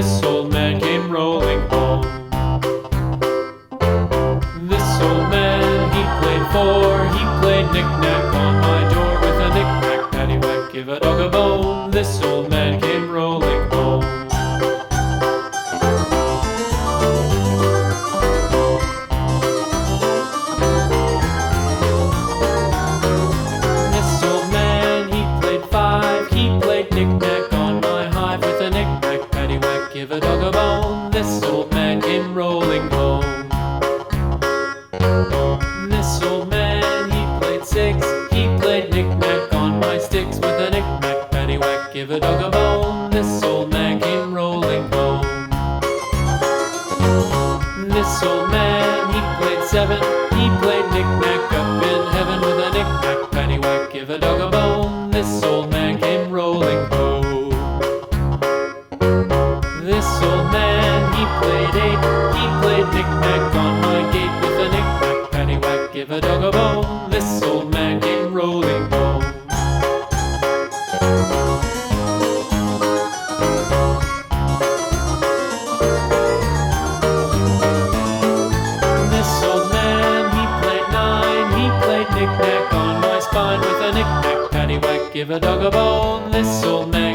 this old man came rolling home. This old man, he played four, he played knick-knack on my door with a knick-knack, paddywhack, give a dog a bone. This old man came rolling home. This old man, he played five, he played knick-knack on my hive with a knick-knack, paddywhack, give a dog a bone. This old man came rolling home. This old man, he played six, he played knick-knack on my sticks with a knick-knack, paddywhack, give a dog a bone. This old man came rolling home. This old man, he played seven, he played knick-knack up in heaven with a knick-knack, paddywhack, give a dog a bone. This old man came rolling home. This old man, he played eight, he played knick-knack on my gate with a knick-knack, paddywhack, give a dog a bone. This old man came rolling home. This old man, he played nine, he played knick-knack on my spine with a knick-knack, paddywhack, give a dog a bone. This old man